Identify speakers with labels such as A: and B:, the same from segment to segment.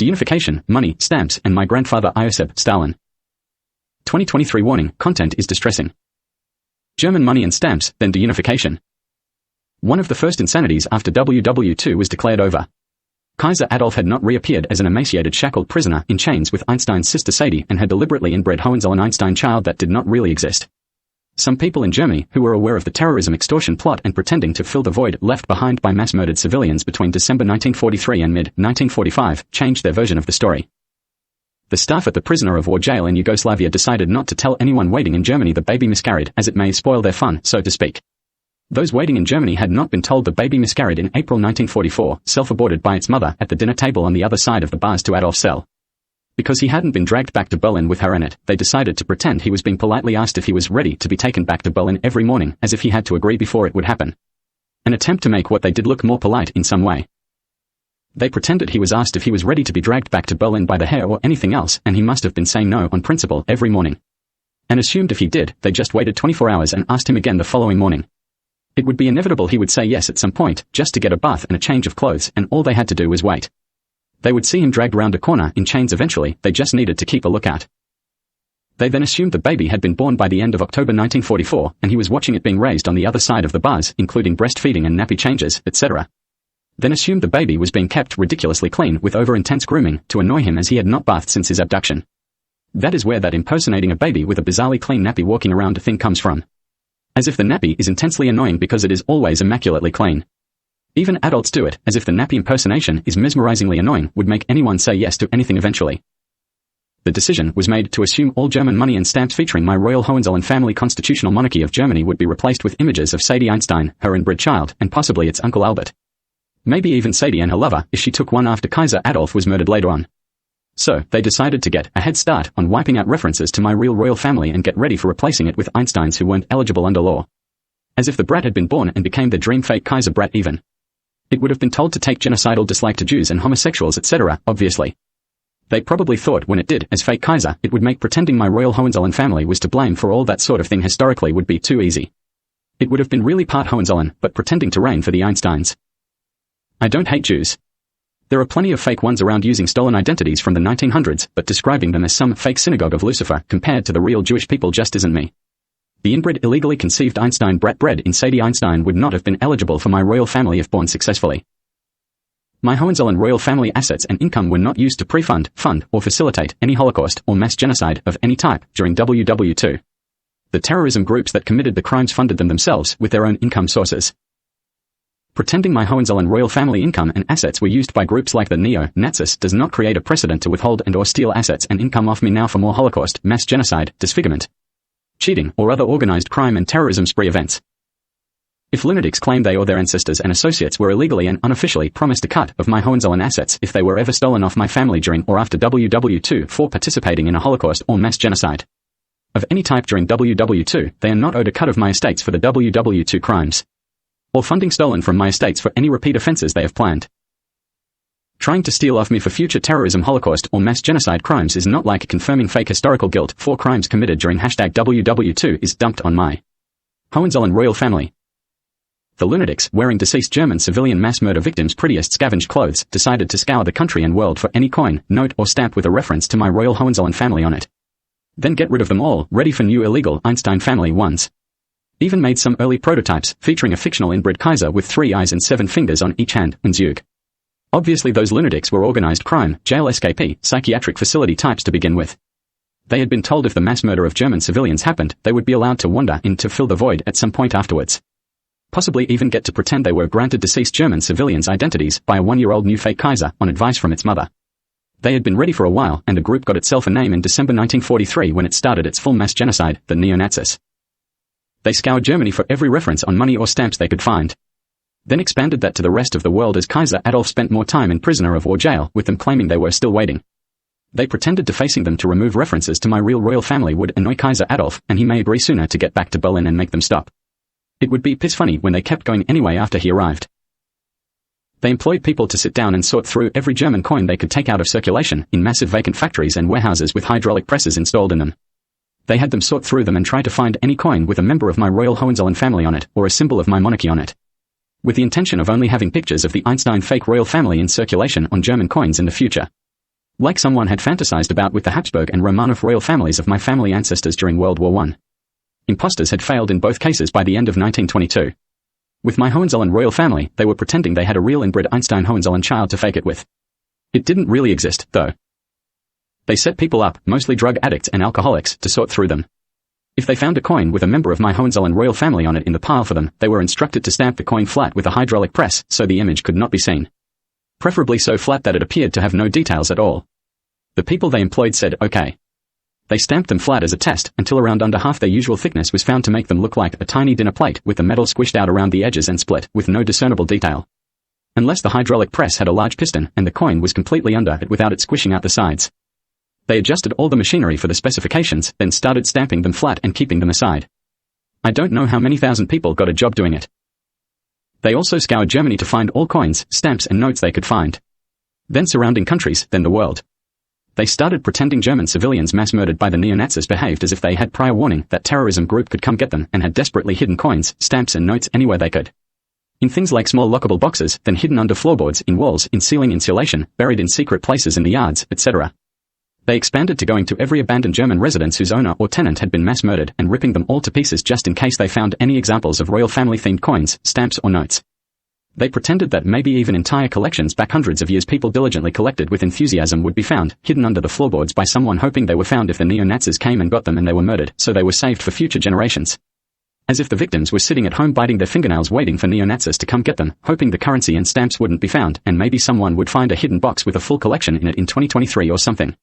A: Dis-Unification, money, stamps, and my grandfather Ioseb, Stalin. 2023 warning, content is distressing. German money and stamps, then Dis-Unification. One of the first insanities after WW2 was declared over. Kaiser Adolf had not reappeared as an emaciated shackled prisoner in chains with Einstein's sister Sadie and had deliberately inbred Hohenzollern Einstein child that did not really exist. Some people in Germany who were aware of the terrorism extortion plot and pretending to fill the void left behind by mass-murdered civilians between December 1943 and mid-1945 changed their version of the story. The staff at the prisoner of war jail in Yugoslavia decided not to tell anyone waiting in Germany the baby miscarried, as it may spoil their fun, so to speak. Those waiting in Germany had not been told the baby miscarried in April 1944, self-aborted by its mother at the dinner table on the other side of the bars to Adolf's cell. Because he hadn't been dragged back to Berlin with her in it, they decided to pretend he was being politely asked if he was ready to be taken back to Berlin every morning, as if he had to agree before it would happen. An attempt to make what they did look more polite in some way. They pretended he was asked if he was ready to be dragged back to Berlin by the hair or anything else, and he must have been saying no on principle every morning. And assumed if he did, they just waited 24 hours and asked him again the following morning. It would be inevitable he would say yes at some point, just to get a bath and a change of clothes, and all they had to do was wait. They would see him dragged round a corner in chains eventually, they just needed to keep a lookout. They then assumed the baby had been born by the end of October 1944, and he was watching it being raised on the other side of the bars, including breastfeeding and nappy changes, etc. Then assumed the baby was being kept ridiculously clean with over-intense grooming to annoy him as he had not bathed since his abduction. That is where that impersonating a baby with a bizarrely clean nappy walking around thing comes from. As if the nappy is intensely annoying because it is always immaculately clean. Even adults do it, as if the nappy impersonation is mesmerizingly annoying, would make anyone say yes to anything eventually. The decision was made to assume all German money and stamps featuring my Royal Hohenzollern Family constitutional monarchy of Germany would be replaced with images of Sadie Einstein, her inbred child, and possibly its uncle Albert. Maybe even Sadie and her lover, if she took one after Kaiser Adolf was murdered later on. So, they decided to get a head start on wiping out references to my real royal family and get ready for replacing it with Einsteins who weren't eligible under law. As if the brat had been born and became the dream fake Kaiser brat even. It would have been told to take genocidal dislike to Jews and homosexuals, etc., obviously. They probably thought when it did, as fake Kaiser, it would make pretending my Royal Hohenzollern family was to blame for all that sort of thing historically would be too easy. It would have been really part Hohenzollern, but pretending to reign for the Einsteins. I don't hate Jews. There are plenty of fake ones around using stolen identities from the 1900s, but describing them as some fake synagogue of Lucifer compared to the real Jewish people just isn't me. The inbred illegally conceived Einstein brat bred in Sadie Einstein would not have been eligible for my royal family if born successfully. My Hohenzollern royal family assets and income were not used to pre-fund, fund, or facilitate any Holocaust or mass genocide of any type during WW2. The terrorism groups that committed the crimes funded them themselves with their own income sources. Pretending my Hohenzollern royal family income and assets were used by groups like the Neo Natzis does not create a precedent to withhold and or steal assets and income off me now for more Holocaust, mass genocide, disfigurement, cheating, or other organized crime and terrorism spree events. If lunatics claim they or their ancestors and associates were illegally and unofficially promised a cut of my Hohenzollern assets if they were ever stolen off my family during or after WW2 for participating in a Holocaust or mass genocide of any type during WW2, they are not owed a cut of my estates for the WW2 crimes, or funding stolen from my estates for any repeat offenses they have planned. Trying to steal off me for future terrorism, Holocaust, or mass genocide crimes is not like confirming fake historical guilt for crimes committed during #WW2 is dumped on my Hohenzollern royal family. The lunatics, wearing deceased German civilian mass murder victims' prettiest scavenged clothes, decided to scour the country and world for any coin, note, or stamp with a reference to my Royal Hohenzollern family on it. Then get rid of them all, ready for new illegal Einstein family ones. Even made some early prototypes, featuring a fictional inbred Kaiser with 3 eyes and 7 fingers on each hand, Unzug. Obviously those lunatics were organized crime, jail escapee, psychiatric facility types to begin with. They had been told if the mass murder of German civilians happened, they would be allowed to wander in to fill the void at some point afterwards. Possibly even get to pretend they were granted deceased German civilians' identities by a 1-year-old new fake Kaiser on advice from its mother. They had been ready for a while, and the group got itself a name in December 1943 when it started its full mass genocide, the Neo Natzis. They scoured Germany for every reference on money or stamps they could find. Then expanded that to the rest of the world as Kaiser Adolf spent more time in prisoner of war jail, with them claiming they were still waiting. They pretended defacing them to remove references to my real royal family would annoy Kaiser Adolf, and he may agree sooner to get back to Berlin and make them stop. It would be piss funny when they kept going anyway after he arrived. They employed people to sit down and sort through every German coin they could take out of circulation, in massive vacant factories and warehouses with hydraulic presses installed in them. They had them sort through them and try to find any coin with a member of my Royal Hohenzollern family on it, or a symbol of my monarchy on it, with the intention of only having pictures of the Einstein fake royal family in circulation on German coins in the future. Like someone had fantasized about with the Habsburg and Romanov royal families of my family ancestors during World War I. Imposters had failed in both cases by the end of 1922. With my Hohenzollern royal family, they were pretending they had a real inbred Einstein-Hohenzollern child to fake it with. It didn't really exist, though. They set people up, mostly drug addicts and alcoholics, to sort through them. If they found a coin with a member of my Hohenzollern royal family on it in the pile for them, they were instructed to stamp the coin flat with a hydraulic press so the image could not be seen. Preferably so flat that it appeared to have no details at all. The people they employed said, okay. They stamped them flat as a test, until around under half their usual thickness was found to make them look like a tiny dinner plate with the metal squished out around the edges and split, with no discernible detail. Unless the hydraulic press had a large piston, and the coin was completely under it without it squishing out the sides. They adjusted all the machinery for the specifications, then started stamping them flat and keeping them aside. I don't know how many thousand people got a job doing it. They also scoured Germany to find all coins, stamps and notes they could find. Then surrounding countries, then the world. They started pretending German civilians mass murdered by the Neo Natzis behaved as if they had prior warning that terrorism group could come get them and had desperately hidden coins, stamps and notes anywhere they could. In things like small lockable boxes, then hidden under floorboards, in walls, in ceiling insulation, buried in secret places in the yards, etc. They expanded to going to every abandoned German residence whose owner or tenant had been mass murdered and ripping them all to pieces just in case they found any examples of royal family-themed coins, stamps or notes. They pretended that maybe even entire collections back hundreds of years people diligently collected with enthusiasm would be found, hidden under the floorboards by someone hoping they were found if the neo-Nazis came and got them and they were murdered, so they were saved for future generations. As if the victims were sitting at home biting their fingernails waiting for neo-Nazis to come get them, hoping the currency and stamps wouldn't be found, and maybe someone would find a hidden box with a full collection in it in 2023 or something.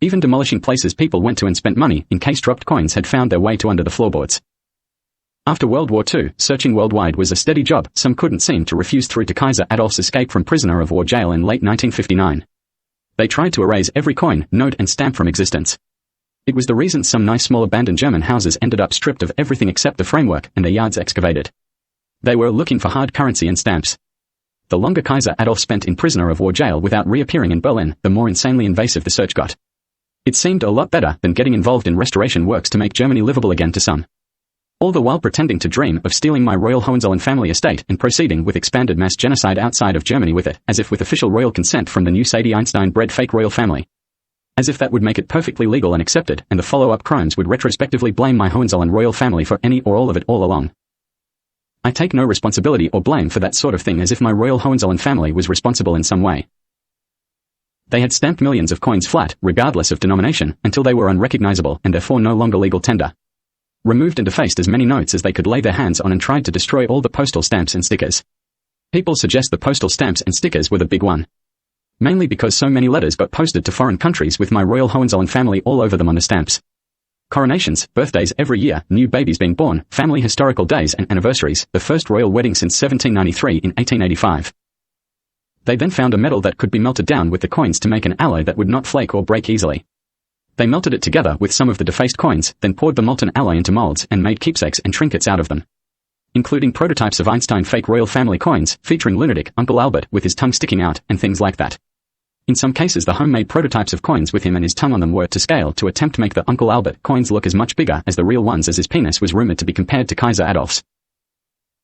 A: Even demolishing places people went to and spent money, in case dropped coins had found their way to under the floorboards. After World War II, searching worldwide was a steady job some couldn't seem to refuse through to Kaiser Adolf's escape from prisoner of war jail in late 1959. They tried to erase every coin, note and stamp from existence. It was the reason some nice small abandoned German houses ended up stripped of everything except the framework and their yards excavated. They were looking for hard currency and stamps. The longer Kaiser Adolf spent in prisoner of war jail without reappearing in Berlin, the more insanely invasive the search got. It seemed a lot better than getting involved in restoration works to make Germany livable again to some. All the while pretending to dream of stealing my royal Hohenzollern family estate and proceeding with expanded mass genocide outside of Germany with it, as if with official royal consent from the new Sadie Einstein bred fake royal family. As if that would make it perfectly legal and accepted, and the follow-up crimes would retrospectively blame my Hohenzollern royal family for any or all of it all along. I take no responsibility or blame for that sort of thing as if my royal Hohenzollern family was responsible in some way. They had stamped millions of coins flat, regardless of denomination, until they were unrecognizable and therefore no longer legal tender. Removed and defaced as many notes as they could lay their hands on and tried to destroy all the postal stamps and stickers. People suggest the postal stamps and stickers were the big one. Mainly because so many letters got posted to foreign countries with my royal Hohenzollern family all over them on the stamps. Coronations, birthdays every year, new babies being born, family historical days and anniversaries, the first royal wedding since 1793 in 1885. They then found a metal that could be melted down with the coins to make an alloy that would not flake or break easily. They melted it together with some of the defaced coins, then poured the molten alloy into molds and made keepsakes and trinkets out of them. Including prototypes of Einstein fake royal family coins, featuring lunatic Uncle Albert with his tongue sticking out, and things like that. In some cases the homemade prototypes of coins with him and his tongue on them were to scale to attempt to make the Uncle Albert coins look as much bigger as the real ones as his penis was rumored to be compared to Kaiser Adolf's.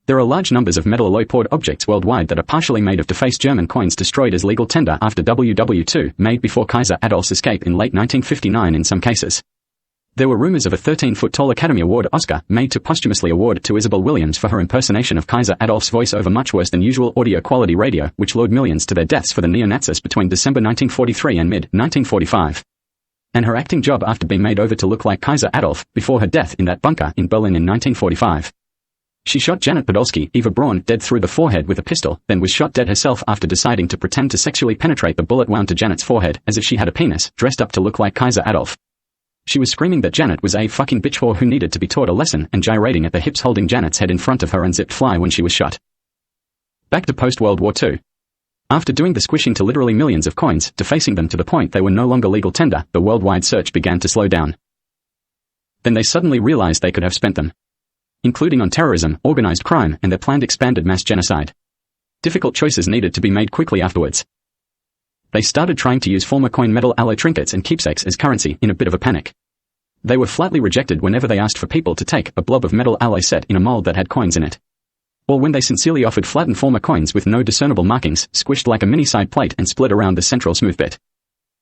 A: There are large numbers of metal alloy poured objects worldwide that are partially made of defaced German coins destroyed as legal tender after WW2, made before Kaiser Adolf's escape in late 1959 in some cases. There were rumors of a 13-foot-tall Academy Award Oscar made to posthumously award to Isabel Williams for her impersonation of Kaiser Adolf's voice over much worse than usual audio quality radio, which lured millions to their deaths for the Neo Natzis between December 1943 and mid-1945. And her acting job after being made over to look like Kaiser Adolf before her death in that bunker in Berlin in 1945. She shot Janet Podolsky, Eva Braun, dead through the forehead with a pistol, then was shot dead herself after deciding to pretend to sexually penetrate the bullet wound to Janet's forehead, as if she had a penis, dressed up to look like Kaiser Adolf. She was screaming that Janet was a fucking bitch whore who needed to be taught a lesson and gyrating at the hips holding Janet's head in front of her unzipped fly when she was shot. Back to post-World War II. After doing the squishing to literally millions of coins, defacing them to the point they were no longer legal tender, the worldwide search began to slow down. Then they suddenly realized they could have spent them. Including on terrorism, organized crime, and their planned expanded mass genocide. Difficult choices needed to be made quickly afterwards. They started trying to use former coin metal alloy trinkets and keepsakes as currency in a bit of a panic. They were flatly rejected whenever they asked for people to take a blob of metal alloy set in a mold that had coins in it. Or when they sincerely offered flattened former coins with no discernible markings, squished like a mini side plate and split around the central smooth bit.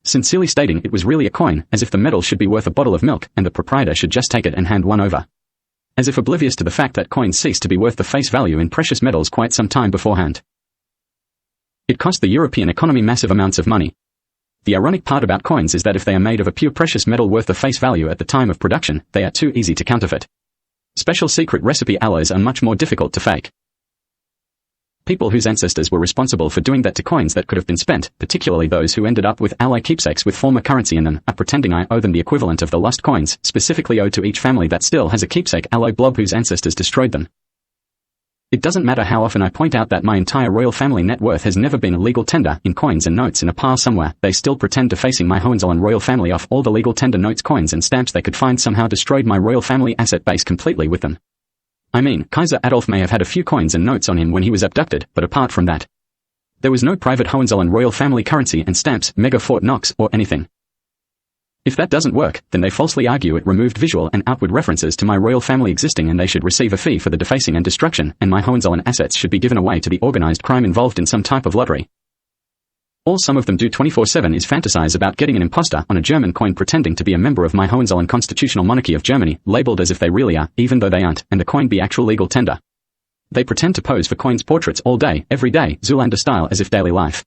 A: sincerely stating it was really a coin, as if the metal should be worth a bottle of milk, and the proprietor should just take it and hand one over. As if oblivious to the fact that coins ceased to be worth the face value in precious metals quite some time beforehand. It cost the European economy massive amounts of money. The ironic part about coins is that if they are made of a pure precious metal worth the face value at the time of production, they are too easy to counterfeit. Special secret recipe alloys are much more difficult to fake. People whose ancestors were responsible for doing that to coins that could have been spent, particularly those who ended up with ally keepsakes with former currency in them, are pretending I owe them the equivalent of the lost coins, specifically owed to each family that still has a keepsake alloy blob whose ancestors destroyed them. It doesn't matter how often I point out that my entire royal family net worth has never been a legal tender in coins and notes in a pile somewhere, they still pretend defacing my Hohenzollern Royal Family off all the legal tender notes, coins and stamps they could find somehow destroyed my royal family asset base completely with them. I mean, Kaiser Adolf may have had a few coins and notes on him when he was abducted, but apart from that, there was no private Hohenzollern Royal Family currency and stamps, mega Fort Knox, or anything. If that doesn't work, then they falsely argue it removed visual and outward references to my royal family existing and they should receive a fee for the defacing and destruction, and my Hohenzollern assets should be given away to the organized crime involved in some type of lottery. All some of them do 24/7 is fantasize about getting an imposter on a German coin pretending to be a member of my Hohenzollern constitutional monarchy of Germany, labeled as if they really are, even though they aren't, and the coin be actual legal tender. They pretend to pose for coins portraits all day, every day, Zoolander style as if daily life.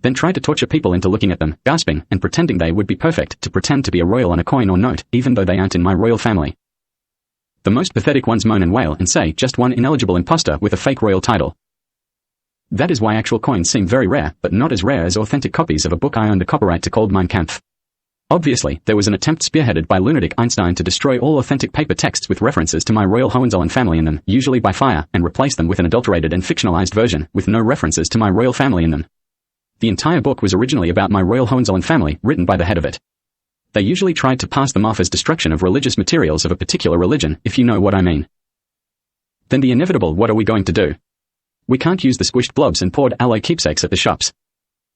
A: Then try to torture people into looking at them, gasping, and pretending they would be perfect to pretend to be a royal on a coin or note, even though they aren't in my royal family. The most pathetic ones moan and wail and say just one ineligible imposter with a fake royal title. That is why actual coins seem very rare, but not as rare as authentic copies of a book I own the copyright to called Mein Kampf. Obviously, there was an attempt spearheaded by lunatic Einstein to destroy all authentic paper texts with references to my royal Hohenzollern family in them, usually by fire, and replace them with an adulterated and fictionalized version, with no references to my royal family in them. The entire book was originally about my royal Hohenzollern family, written by the head of it. They usually tried to pass them off as destruction of religious materials of a particular religion, if you know what I mean. Then the inevitable, what are we going to do? We can't use the squished blobs and poured alloy keepsakes at the shops.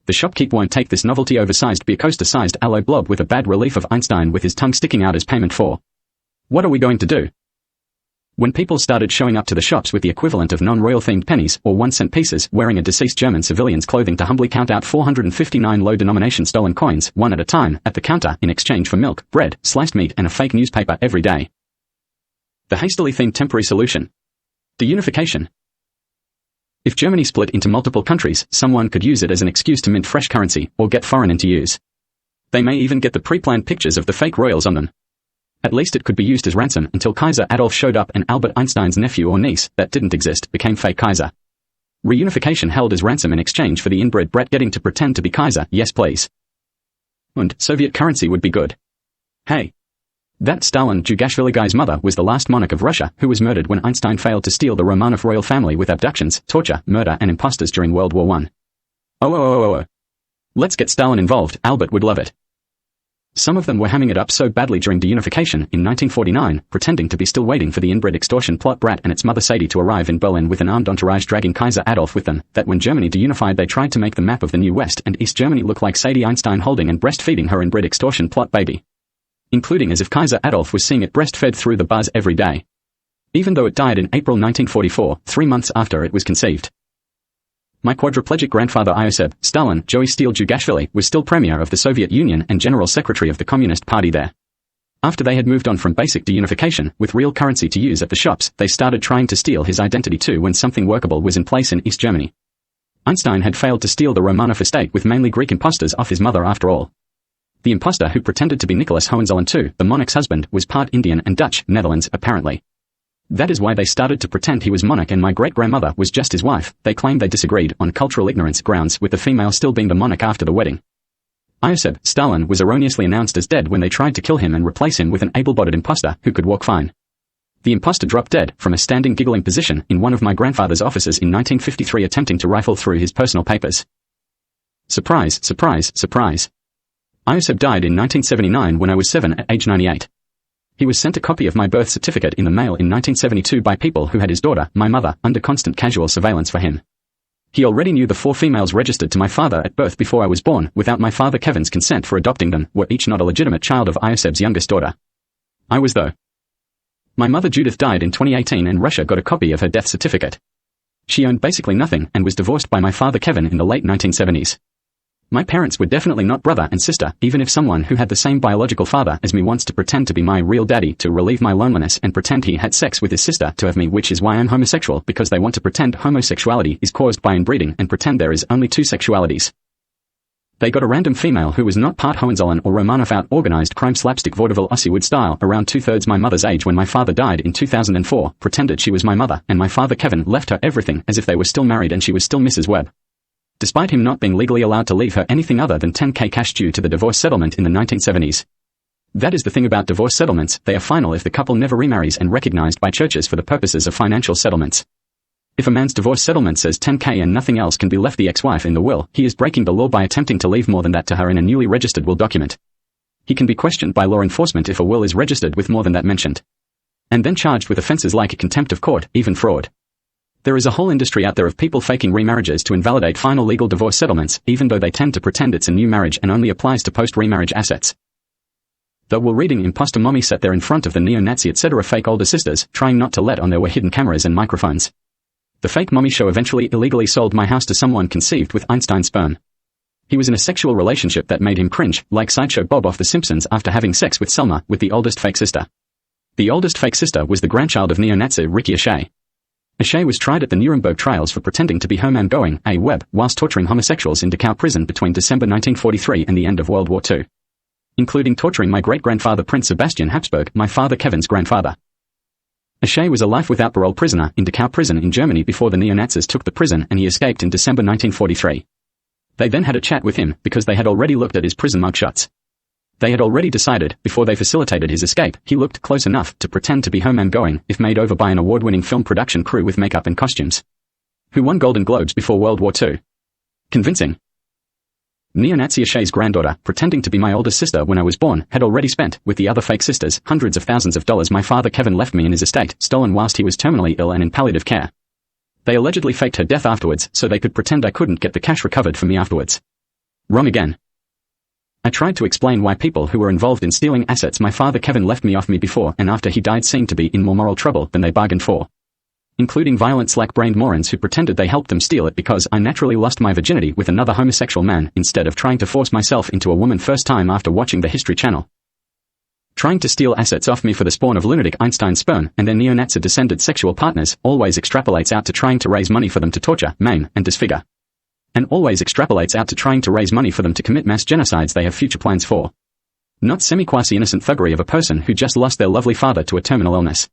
A: The shopkeep won't take this novelty oversized beer coaster-sized alloy blob with a bad relief of Einstein with his tongue sticking out as payment for. What are we going to do? When people started showing up to the shops with the equivalent of non-royal themed pennies or 1-cent pieces, wearing a deceased German civilian's clothing to humbly count out 459 low-denomination stolen coins, one at a time, at the counter, in exchange for milk, bread, sliced meat and a fake newspaper every day. The hastily themed temporary solution. Dis-Unification. If Germany split into multiple countries, someone could use it as an excuse to mint fresh currency, or get foreign into use. They may even get the pre-planned pictures of the fake royals on them. At least it could be used as ransom until Kaiser Adolf showed up and Albert Einstein's nephew or niece, that didn't exist, became fake Kaiser. Reunification held as ransom in exchange for the inbred brat getting to pretend to be Kaiser, yes please. And Soviet currency would be good. Hey. That Stalin Jugashvili guy's mother was the last monarch of Russia who was murdered when Einstein failed to steal the Romanov royal family with abductions, torture, murder and imposters during World War I. Oh. Let's get Stalin involved, Albert would love it. Some of them were hamming it up so badly during Dis-Unification in 1949, pretending to be still waiting for the inbred extortion plot brat and its mother Sadie to arrive in Berlin with an armed entourage dragging Kaiser Adolf with them, that when Germany deunified they tried to make the map of the new West and East Germany look like Sadie Einstein holding and breastfeeding her inbred extortion plot baby. Including as if Kaiser Adolf was seeing it breastfed through the bars every day. Even though it died in April 1944, 3 months after it was conceived. My quadriplegic grandfather Ioseb, Stalin, Joey Steele Jugashvili, was still premier of the Soviet Union and general secretary of the Communist Party there. After they had moved on from basic Dis-Unification, with real currency to use at the shops, they started trying to steal his identity too when something workable was in place in East Germany. Einstein had failed to steal the Romanov estate with mainly Greek imposters off his mother after all. The impostor who pretended to be Nicholas Hohenzollern II, the monarch's husband, was part Indian and Dutch, Netherlands, apparently. That is why they started to pretend he was monarch and my great-grandmother was just his wife. They claimed they disagreed, on cultural ignorance grounds, with the female still being the monarch after the wedding. Ioseb, Stalin, was erroneously announced as dead when they tried to kill him and replace him with an able-bodied impostor who could walk fine. The impostor dropped dead, from a standing giggling position, in one of my grandfather's offices in 1953 attempting to rifle through his personal papers. Surprise, surprise, surprise. Ioseb died in 1979 when I was 7 at age 98. He was sent a copy of my birth certificate in the mail in 1972 by people who had his daughter, my mother, under constant casual surveillance for him. He already knew the 4 females registered to my father at birth before I was born, without my father Kevin's consent for adopting them, were each not a legitimate child of Ioseb's youngest daughter. I was though. My mother Judith died in 2018 and Russia got a copy of her death certificate. She owned basically nothing and was divorced by my father Kevin in the late 1970s. My parents were definitely not brother and sister, even if someone who had the same biological father as me wants to pretend to be my real daddy to relieve my loneliness and pretend he had sex with his sister to have me, which is why I'm homosexual, because they want to pretend homosexuality is caused by inbreeding and pretend there is only two sexualities. They got a random female who was not part Hohenzollern or Romanov out organized crime slapstick vaudeville Aussie style around 2/3 my mother's age when my father died in 2004, pretended she was my mother, and my father Kevin left her everything as if they were still married and she was still Mrs. Webb. Despite him not being legally allowed to leave her anything other than $10,000 cash due to the divorce settlement in the 1970s. That is the thing about divorce settlements, they are final if the couple never remarries and recognized by churches for the purposes of financial settlements. If a man's divorce settlement says $10,000 and nothing else can be left the ex-wife in the will, he is breaking the law by attempting to leave more than that to her in a newly registered will document. He can be questioned by law enforcement if a will is registered with more than that mentioned. And then charged with offenses like contempt of court, even fraud. There is a whole industry out there of people faking remarriages to invalidate final legal divorce settlements, even though they tend to pretend it's a new marriage and only applies to post-remarriage assets. Though while reading imposter mommy sat there in front of the neo-Nazi etc. fake older sisters, trying not to let on there were hidden cameras and microphones. The fake mommy show eventually illegally sold my house to someone conceived with Einstein sperm. He was in a sexual relationship that made him cringe, like Sideshow Bob off The Simpsons after having sex with Selma, with the oldest fake sister. The oldest fake sister was the grandchild of neo-Nazi Ricky O'Shea. O'Shea was tried at the Nuremberg trials for pretending to be homegoing, a Webb, whilst torturing homosexuals in Dachau prison between December 1943 and the end of World War II. Including torturing my great-grandfather Prince Sebastian Habsburg, my father Kevin's grandfather. O'Shea was a life without parole prisoner in Dachau prison in Germany before the neo-Nazis took the prison and he escaped in December 1943. They then had a chat with him because they had already looked at his prison mugshots. They had already decided, before they facilitated his escape, he looked close enough to pretend to be homegoing if made over by an award-winning film production crew with makeup and costumes. Who won Golden Globes before World War II. Convincing. Neo-Nazi O'Shea's granddaughter, pretending to be my older sister when I was born, had already spent, with the other fake sisters, hundreds of thousands of dollars my father Kevin left me in his estate, stolen whilst he was terminally ill and in palliative care. They allegedly faked her death afterwards so they could pretend I couldn't get the cash recovered for me afterwards. Wrong again. I tried to explain why people who were involved in stealing assets my father Kevin left me off me before and after he died seemed to be in more moral trouble than they bargained for. Including violent slack-brained morons who pretended they helped them steal it because I naturally lost my virginity with another homosexual man instead of trying to force myself into a woman first time after watching the History Channel. Trying to steal assets off me for the spawn of lunatic Einstein sperm and their neo-Nazi descended sexual partners always extrapolates out to trying to raise money for them to torture, maim, and disfigure. And always extrapolates out to trying to raise money for them to commit mass genocides they have future plans for. Not semi-quasi-innocent thuggery of a person who just lost their lovely father to a terminal illness.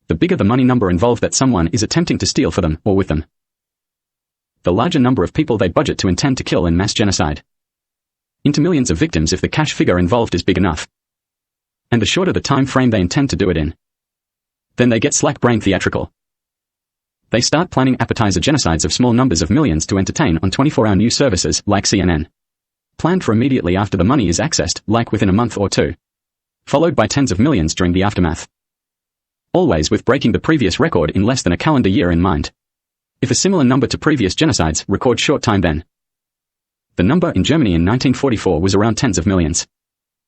A: The bigger the money number involved that someone is attempting to steal for them or with them, the larger number of people they budget to intend to kill in mass genocide. Into millions of victims if the cash figure involved is big enough. And the shorter the time frame they intend to do it in. Then they get slack-brained theatrical. They start planning appetizer genocides of small numbers of millions to entertain on 24-hour news services like CNN. Planned for immediately after the money is accessed, like within a month or two. Followed by tens of millions during the aftermath. Always with breaking the previous record in less than a calendar year in mind. If a similar number to previous genocides, record short time then. The number in Germany in 1944 was around tens of millions.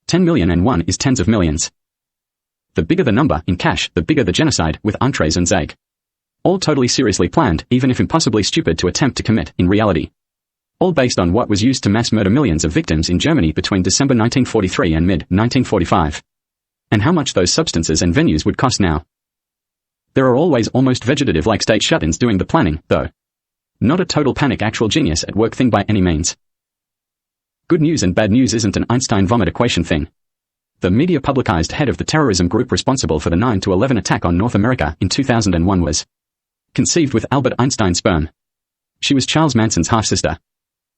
A: 10 million and 1 is tens of millions. The bigger the number in cash, the bigger the genocide with entrees and zag. All totally seriously planned, even if impossibly stupid to attempt to commit, in reality. All based on what was used to mass murder millions of victims in Germany between December 1943 and mid-1945. And how much those substances and venues would cost now. There are always almost vegetative-like state shut-ins doing the planning, though. Not a total panic actual genius at work thing by any means. Good news and bad news isn't an Einstein vomit equation thing. The media publicized head of the terrorism group responsible for the 9/11 attack on North America in 2001 was conceived with Albert Einstein sperm. She was Charles Manson's half-sister.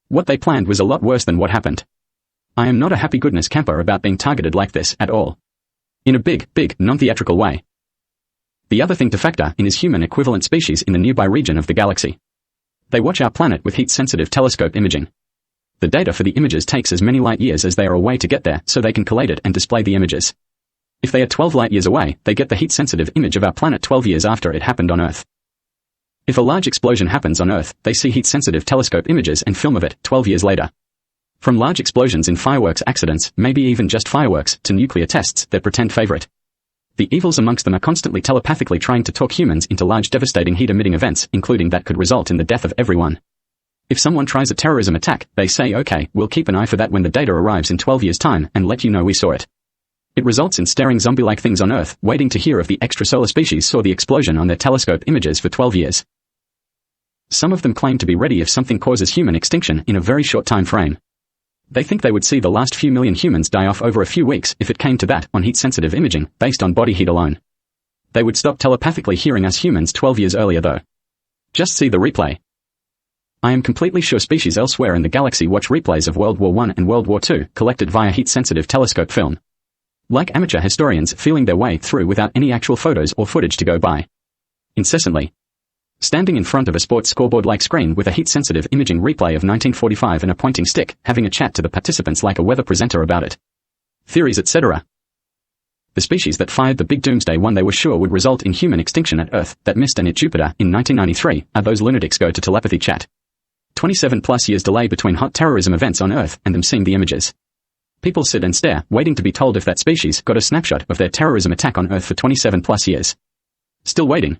A: What they planned was a lot worse than what happened. I am not a happy goodness camper about being targeted like this at all. In a big, non-theatrical way. The other thing to factor in is human equivalent species in the nearby region of the galaxy. They watch our planet with heat-sensitive telescope imaging. The data for the images takes as many light years as they are away to get there so they can collate it and display the images. If they are 12 light years away, they get the heat-sensitive image of our planet 12 years after it happened on Earth. If a large explosion happens on Earth, they see heat-sensitive telescope images and film of it 12 years later. From large explosions in fireworks accidents, maybe even just fireworks, to nuclear tests, their pretend favorite. The evils amongst them are constantly telepathically trying to talk humans into large devastating heat-emitting events, including that could result in the death of everyone. If someone tries a terrorism attack, they say okay, we'll keep an eye for that when the data arrives in 12 years' time and let you know we saw it. It results in staring zombie-like things on Earth, waiting to hear if the extrasolar species saw the explosion on their telescope images for 12 years. Some of them claim to be ready if something causes human extinction in a very short time frame. They think they would see the last few million humans die off over a few weeks if it came to that on heat-sensitive imaging, based on body heat alone. They would stop telepathically hearing us humans 12 years earlier though. Just see the replay. I am completely sure species elsewhere in the galaxy watch replays of World War I and World War II collected via heat-sensitive telescope film. Like amateur historians feeling their way through without any actual photos or footage to go by. Incessantly. Standing in front of a sports scoreboard-like screen with a heat-sensitive imaging replay of 1945 and a pointing stick, having a chat to the participants like a weather presenter about it. Theories etc. The species that fired the big doomsday one they were sure would result in human extinction at Earth, that missed and hit Jupiter in 1993, are those lunatics go to telepathy chat. 27 plus years delay between hot terrorism events on Earth and them seeing the images. People sit and stare, waiting to be told if that species got a snapshot of their terrorism attack on Earth for 27 plus years. Still waiting.